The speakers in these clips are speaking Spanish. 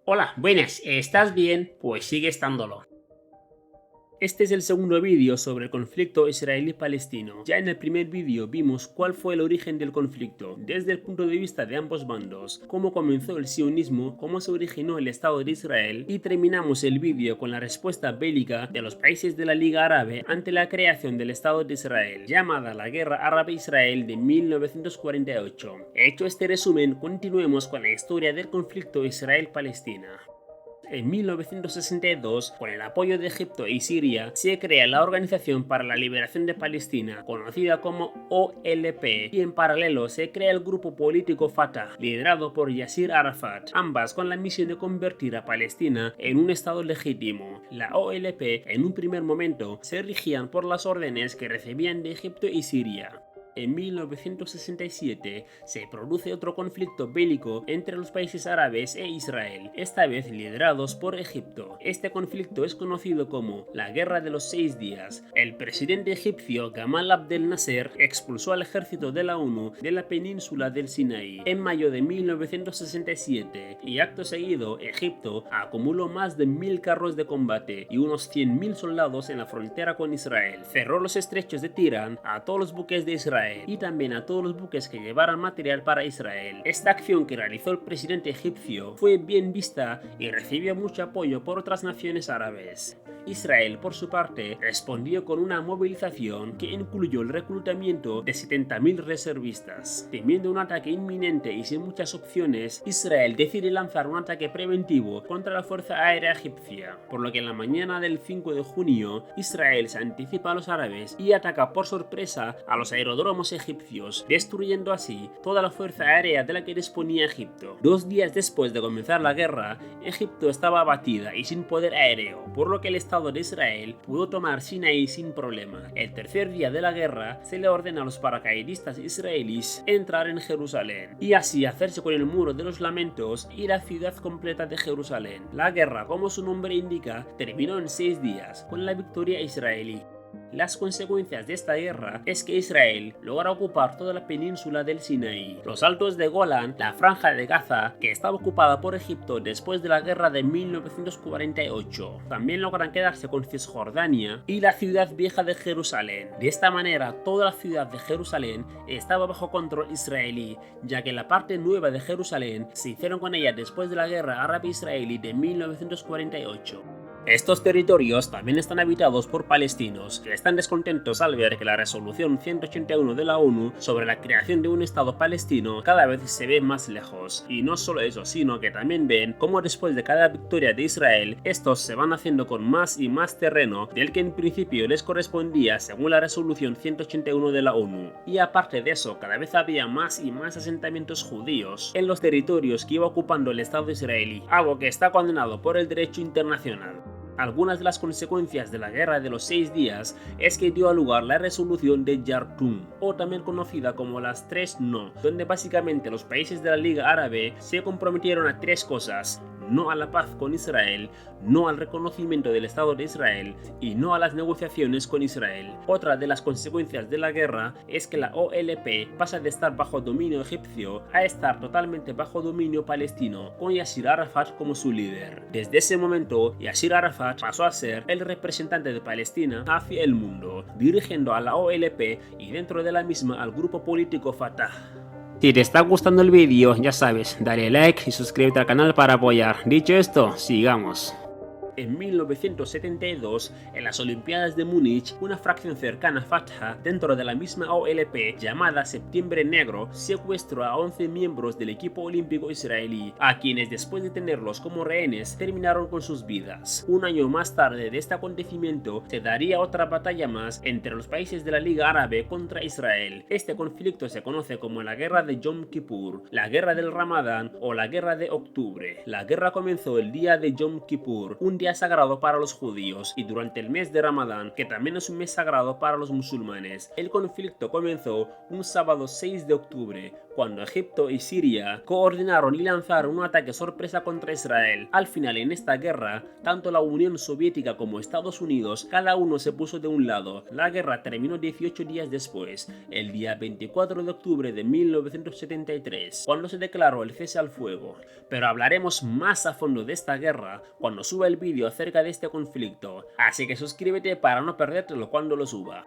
Hola, buenas, ¿estás bien? Pues sigue estándolo. Este es el segundo vídeo sobre el conflicto israelí-palestino. Ya en el primer vídeo vimos cuál fue el origen del conflicto, desde el punto de vista de ambos bandos, cómo comenzó el sionismo, cómo se originó el Estado de Israel y terminamos el vídeo con la respuesta bélica de los países de la Liga Árabe ante la creación del Estado de Israel, llamada la Guerra Árabe-Israel de 1948. Hecho este resumen, continuemos con la historia del conflicto Israel-Palestina. En 1962, con el apoyo de Egipto y Siria, se crea la Organización para la Liberación de Palestina, conocida como OLP, y en paralelo se crea el grupo político Fatah, liderado por Yasir Arafat, ambas con la misión de convertir a Palestina en un Estado legítimo. La OLP, en un primer momento, se regían por las órdenes que recibían de Egipto y Siria. En 1967 se produce otro conflicto bélico entre los países árabes e Israel, esta vez liderados por Egipto. Este conflicto es conocido como la Guerra de los 6 días. El presidente egipcio Gamal Abdel Nasser expulsó al ejército de la ONU de la península del Sinaí en mayo de 1967 y acto seguido Egipto acumuló más de 1000 carros de combate y unos 100.000 soldados en la frontera con Israel. Cerró los estrechos de Tirán a todos los buques de Israel y también a todos los buques que llevaran material para Israel. Esta acción que realizó el presidente egipcio fue bien vista y recibió mucho apoyo por otras naciones árabes. Israel, por su parte, respondió con una movilización que incluyó el reclutamiento de 70.000 reservistas. Temiendo un ataque inminente y sin muchas opciones, Israel decide lanzar un ataque preventivo contra la Fuerza Aérea Egipcia, por lo que en la mañana del 5 de junio, Israel se anticipa a los árabes y ataca por sorpresa a los aeródromos egipcios, destruyendo así toda la fuerza aérea de la que disponía Egipto. 2 días después de comenzar la guerra, Egipto estaba abatida y sin poder aéreo, por lo que el Estado de Israel pudo tomar Sinaí sin problema. El tercer día de la guerra se le ordena a los paracaidistas israelíes entrar en Jerusalén y así hacerse con el muro de los lamentos y la ciudad completa de Jerusalén. La guerra, como su nombre indica, terminó en 6 días con la victoria israelí. Las consecuencias de esta guerra es que Israel logra ocupar toda la península del Sinaí, los altos de Golán, la franja de Gaza, que estaba ocupada por Egipto después de la guerra de 1948. También logran quedarse con Cisjordania y la ciudad vieja de Jerusalén. De esta manera, toda la ciudad de Jerusalén estaba bajo control israelí, ya que la parte nueva de Jerusalén se hicieron con ella después de la guerra árabe-israelí de 1948. Estos territorios también están habitados por palestinos, que están descontentos al ver que la resolución 181 de la ONU sobre la creación de un Estado palestino cada vez se ve más lejos. Y no solo eso, sino que también ven cómo después de cada victoria de Israel, estos se van haciendo con más y más terreno del que en principio les correspondía según la resolución 181 de la ONU. Y aparte de eso, cada vez había más y más asentamientos judíos en los territorios que iba ocupando el Estado israelí, algo que está condenado por el derecho internacional. Algunas de las consecuencias de la Guerra de los 6 días es que dio a lugar la resolución de Yartum, o también conocida como las 3 No, donde básicamente los países de la Liga Árabe se comprometieron a 3 cosas: no a la paz con Israel, no al reconocimiento del Estado de Israel y no a las negociaciones con Israel. Otra de las consecuencias de la guerra es que la OLP pasa de estar bajo dominio egipcio a estar totalmente bajo dominio palestino, con Yasir Arafat como su líder. Desde ese momento, Yasir Arafat pasó a ser el representante de Palestina hacia el mundo, dirigiendo a la OLP y dentro de la misma al grupo político Fatah. Si te está gustando el vídeo, ya sabes, dale like y suscríbete al canal para apoyar. Dicho esto, sigamos. En 1972, en las Olimpiadas de Múnich, una fracción cercana a Fatah dentro de la misma OLP llamada Septiembre Negro secuestró a 11 miembros del equipo olímpico israelí, a quienes después de tenerlos como rehenes terminaron con sus vidas. Un año más tarde de este acontecimiento se daría otra batalla más entre los países de la Liga Árabe contra Israel. Este conflicto se conoce como la Guerra de Yom Kippur, la Guerra del Ramadán o la Guerra de Octubre. La guerra comenzó el día de Yom Kippur, un día sagrado para los judíos y durante el mes de Ramadán, que también es un mes sagrado para los musulmanes. El conflicto comenzó un sábado 6 de octubre, cuando Egipto y Siria coordinaron y lanzaron un ataque sorpresa contra Israel. Al final, en esta guerra, tanto la Unión Soviética como Estados Unidos, cada uno se puso de un lado. La guerra terminó 18 días después, el día 24 de octubre de 1973, cuando se declaró el cese al fuego. Pero hablaremos más a fondo de esta guerra cuando suba el vídeo acerca de este conflicto, así que suscríbete para no perdértelo cuando lo suba.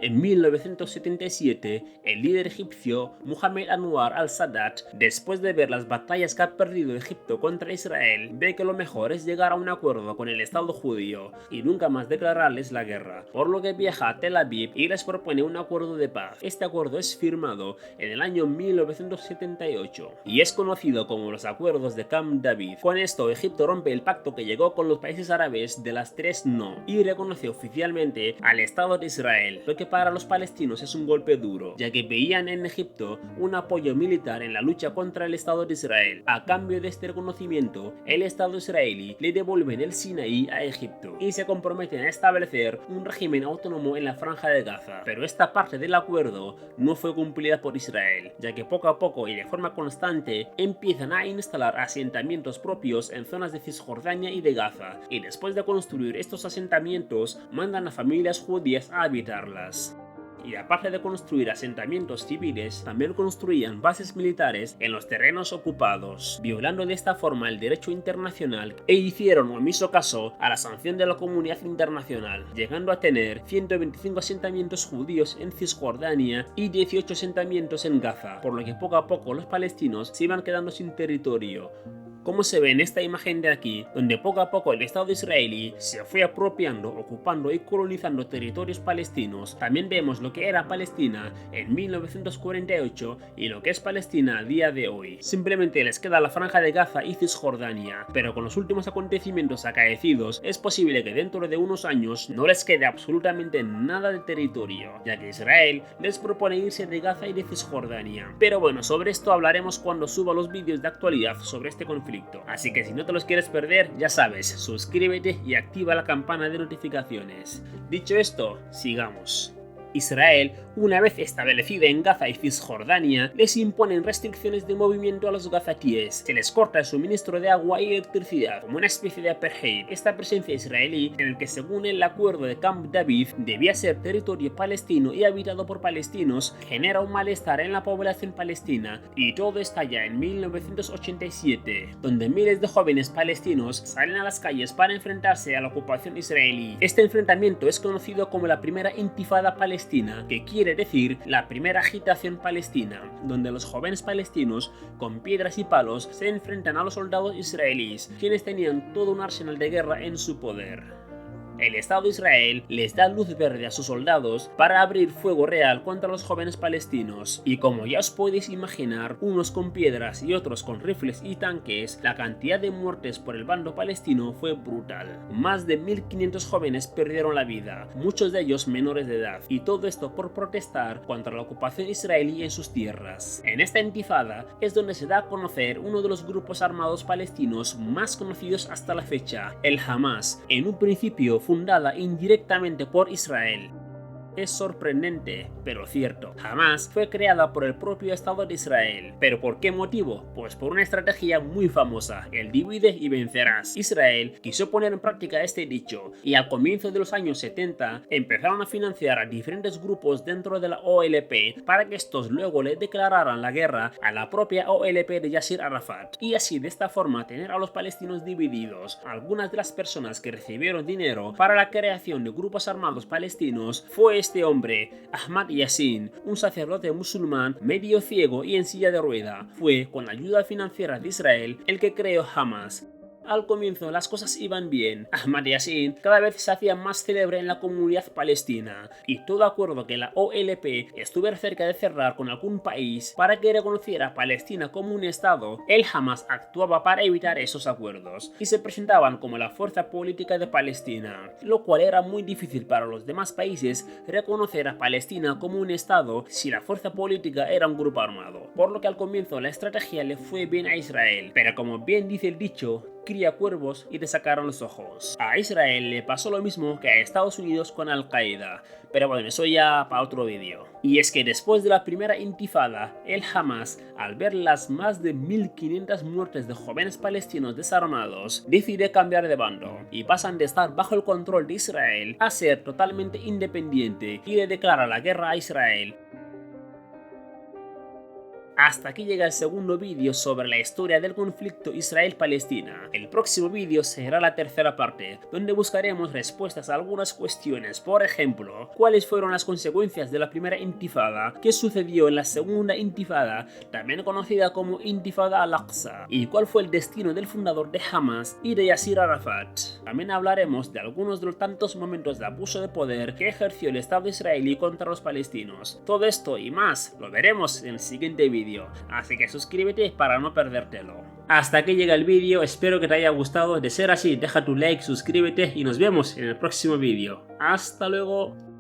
En 1977, el líder egipcio Mohamed Anwar al-Sadat, después de ver las batallas que ha perdido Egipto contra Israel, ve que lo mejor es llegar a un acuerdo con el Estado judío y nunca más declararles la guerra, por lo que viaja a Tel Aviv y les propone un acuerdo de paz. Este acuerdo es firmado en el año 1978 y es conocido como los acuerdos de Camp David. Con esto, Egipto rompe el pacto que llegó con los países árabes de las tres no y reconoce oficialmente al Estado de Israel, lo que para los palestinos es un golpe duro, ya que veían en Egipto un apoyo militar en la lucha contra el Estado de Israel. A cambio de este reconocimiento, el Estado israelí le devuelve el Sinaí a Egipto y se comprometen a establecer un régimen autónomo en la Franja de Gaza. Pero esta parte del acuerdo no fue cumplida por Israel, ya que poco a poco y de forma constante empiezan a instalar asentamientos propios en zonas de Cisjordania y de Gaza, y después de construir estos asentamientos mandan a familias judías a habitarlas. Y aparte de construir asentamientos civiles, también construían bases militares en los terrenos ocupados, violando de esta forma el derecho internacional e hicieron omiso caso a la sanción de la comunidad internacional, llegando a tener 125 asentamientos judíos en Cisjordania y 18 asentamientos en Gaza, por lo que poco a poco los palestinos se iban quedando sin territorio. Como se ve en esta imagen de aquí, donde poco a poco el Estado israelí se fue apropiando, ocupando y colonizando territorios palestinos. También vemos lo que era Palestina en 1948 y lo que es Palestina a día de hoy. Simplemente les queda la Franja de Gaza y Cisjordania, pero con los últimos acontecimientos acaecidos es posible que dentro de unos años no les quede absolutamente nada de territorio, ya que Israel les propone irse de Gaza y de Cisjordania. Pero bueno, sobre esto hablaremos cuando suba los vídeos de actualidad sobre este conflicto. Así que si no te los quieres perder, ya sabes, suscríbete y activa la campana de notificaciones. Dicho esto, sigamos. Israel, una vez establecida en Gaza y Cisjordania, les imponen restricciones de movimiento a los gazatíes. Se les corta el suministro de agua y electricidad, como una especie de apartheid. Esta presencia israelí, en el que según el acuerdo de Camp David debía ser territorio palestino y habitado por palestinos, genera un malestar en la población palestina, y todo estalla en 1987, donde miles de jóvenes palestinos salen a las calles para enfrentarse a la ocupación israelí. Este enfrentamiento es conocido como la primera intifada palestina, que quiere decir la primera agitación palestina, donde los jóvenes palestinos con piedras y palos se enfrentan a los soldados israelíes, quienes tenían todo un arsenal de guerra en su poder. El Estado de Israel les da luz verde a sus soldados para abrir fuego real contra los jóvenes palestinos, y como ya os podéis imaginar, unos con piedras y otros con rifles y tanques, la cantidad de muertes por el bando palestino fue brutal. Más de 1500 jóvenes perdieron la vida, muchos de ellos menores de edad, y todo esto por protestar contra la ocupación israelí en sus tierras. En esta intifada es donde se da a conocer uno de los grupos armados palestinos más conocidos hasta la fecha, el Hamas, en un principio fundada indirectamente por Israel. Es sorprendente, pero cierto. Hamas fue creada por el propio Estado de Israel. ¿Pero por qué motivo? Pues por una estrategia muy famosa, el divide y vencerás. Israel quiso poner en práctica este dicho, y al comienzo de los años 70 empezaron a financiar a diferentes grupos dentro de la OLP para que estos luego le declararan la guerra a la propia OLP de Yasser Arafat, y así de esta forma tener a los palestinos divididos. Algunas de las personas que recibieron dinero para la creación de grupos armados palestinos fue este hombre, Ahmad Yassin, un sacerdote musulmán medio ciego y en silla de rueda. Fue con la ayuda financiera de Israel el que creó Hamas. Al comienzo las cosas iban bien. Ahmad Yassin cada vez se hacía más célebre en la comunidad palestina, y todo acuerdo que la OLP estuviera cerca de cerrar con algún país para que reconociera a Palestina como un estado, el Hamas actuaba para evitar esos acuerdos y se presentaban como la fuerza política de Palestina, lo cual era muy difícil para los demás países reconocer a Palestina como un estado si la fuerza política era un grupo armado, por lo que al comienzo la estrategia le fue bien a Israel, pero como bien dice el dicho, cría cuervos y te sacaron los ojos. A Israel le pasó lo mismo que a Estados Unidos con Al-Qaeda, pero bueno, eso ya para otro vídeo. Y es que después de la primera intifada, el Hamas, al ver las más de 1500 muertes de jóvenes palestinos desarmados, decide cambiar de bando y pasan de estar bajo el control de Israel a ser totalmente independiente y le declara la guerra a Israel. Hasta aquí llega el segundo vídeo sobre la historia del conflicto Israel-Palestina. El próximo vídeo será la tercera parte, donde buscaremos respuestas a algunas cuestiones. Por ejemplo, ¿cuáles fueron las consecuencias de la primera intifada? ¿Qué sucedió en la segunda intifada, también conocida como Intifada al-Aqsa? ¿Y cuál fue el destino del fundador de Hamas y de Yasir Arafat? También hablaremos de algunos de los tantos momentos de abuso de poder que ejerció el Estado israelí contra los palestinos. Todo esto y más lo veremos en el siguiente vídeo. Así que suscríbete para no perdértelo. Hasta aquí llega el vídeo, espero que te haya gustado. De ser así, deja tu like, suscríbete y nos vemos en el próximo vídeo. ¡Hasta luego!